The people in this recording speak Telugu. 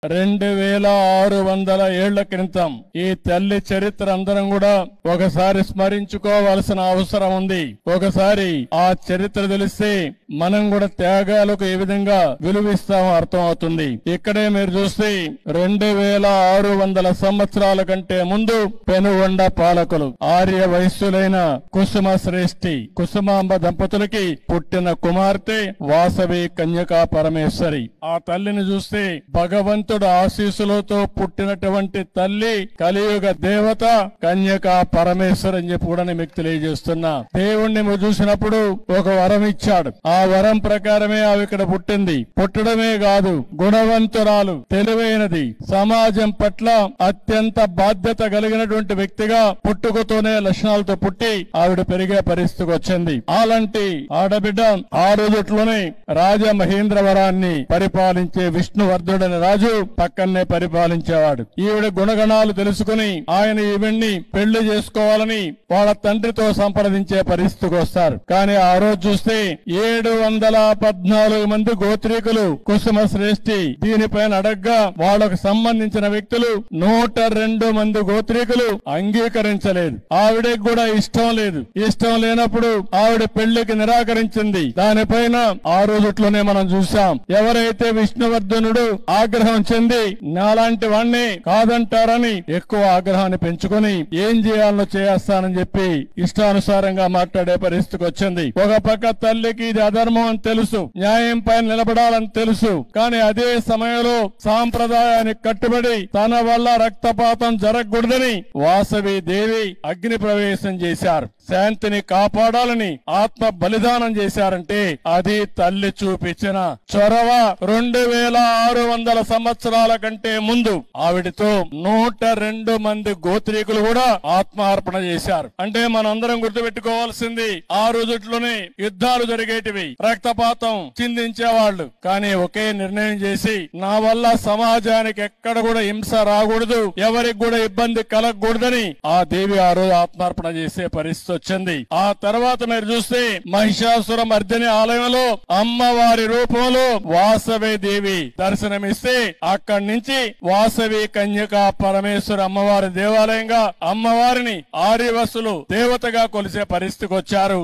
2600 ఏళ్ల క్రితం ఈ తల్లి చరిత్ర అందరం కూడా ఒకసారి స్మరించుకోవాల్సిన అవసరం ఉంది. ఒకసారి ఆ చరిత్ర తెలిస్తే మనం కూడా త్యాగాలకు ఏ విధంగా విలువిస్తామో అర్థం అవుతుంది. ఇక్కడే మీరు చూస్తే 2600 సంవత్సరాల కంటే ముందు పెనుగొండ పాలకులు ఆర్య వైశ్యులైన కుసుమ శ్రేష్ఠి కుసుమాంబ దంపతులకి పుట్టిన కుమార్తె వాసవి కన్యకా పరమేశ్వరి. ఆ తల్లిని చూస్తే భగవంతుడు ఆశీస్సులతో పుట్టినటువంటి తల్లి కలియుగ దేవత కన్యకా పరమేశ్వరి అని చెప్పి కూడా మీకు తెలియజేస్తున్నా. దేవుణ్ణి చూసినప్పుడు ఒక వరం ఇచ్చాడు. ఆ వరం ప్రకారమే ఆమె ఇక్కడ పుట్టింది. పుట్టడమే కాదు, గుణవంతురాలు, తెలివైనది, సమాజం పట్ల అత్యంత బాధ్యత కలిగినటువంటి వ్యక్తిగా పుట్టుకతోనే లక్షణాలతో పుట్టి ఆవిడ పెరిగే పరిస్థితికి వచ్చింది. అలాంటి ఆడబిడ్డ ఆ రోజుట్లోనే రాజమహేంద్రవరాన్ని పరిపాలించే విష్ణువర్ధుడని రాజు పక్కనే పరిపాలించేవాడు. ఈవిడ గుణగణాలు తెలుసుకుని ఆయన ఈవిడ్ని పెళ్లి చేసుకోవాలని వాళ్ళ తండ్రితో సంప్రదించే పరిస్థితికి వస్తారు. కానీ ఆ రోజు చూస్తే 714 మంది గోత్రీకులు కుసుమ శ్రేష్ఠి దీనిపైన అడగ్గా వాళ్ళకు సంబంధించిన వ్యక్తులు 102 మంది గోత్రీకులు అంగీకరించలేదు. ఆవిడకి కూడా ఇష్టం లేదు. ఇష్టం లేనప్పుడు ఆవిడ పెళ్లికి నిరాకరించింది. దానిపైన ఆ రోజుట్లోనే మనం చూసాం. ఎవరైతే విష్ణువర్ధనుడు ఆగ్రహం చెంది నాలాంటి వాణ్ణి కాదంటారని ఎక్కువ ఆగ్రహాన్ని పెంచుకొని ఏం చేయాలో చేస్తానని చెప్పి ఇష్టానుసారంగా మాట్లాడే పరిస్థితికి వచ్చింది. ఒక పక్క తల్లికి ఇది అధర్మం అని తెలుసు, న్యాయం పైన నిలబడాలని తెలుసు. కానీ అదే సమయంలో సాంప్రదాయానికి కట్టుబడి తన వల్ల రక్తపాతం జరగకూడదని వాసవి దేవి అగ్ని ప్రవేశం చేశారు. శాంతిని కాపాడాలని ఆత్మ బలిదానం చేశారంటే అది తల్లి చూపించిన చొరవ. 2600 సంవత్సరాల కంటే ముందు ఆవిడతో 102 మంది గోత్రీకులు కూడా ఆత్మార్పణ చేశారు. అంటే మనందరం గుర్తుపెట్టుకోవాల్సింది ఆ రోజుట్లోనే యుద్ధాలు జరిగేటివి, రక్తపాతం చిందించేవాళ్లు. కానీ ఒకే నిర్ణయం చేసి నా వల్ల సమాజానికి ఎక్కడ కూడా హింస రాకూడదు, ఎవరికి కూడా ఇబ్బంది కలగకూడదని ఆ దేవి ఆ రోజు ఆత్మార్పణ చేసే పరిస్థితి వచ్చింది. ఆ తర్వాత మీరు చూస్తే మహిషాసుర మర్దిని ఆలయంలో అమ్మవారి రూపంలో వాసవి దేవి దర్శనమిస్తే అక్కడి నుంచి వాసవి కన్యకా పరమేశ్వర అమ్మవారి దేవాలయంగా అమ్మవారిని ఆర్యవసులు దేవతగా కొలిసే పరిస్థితికి వచ్చారు.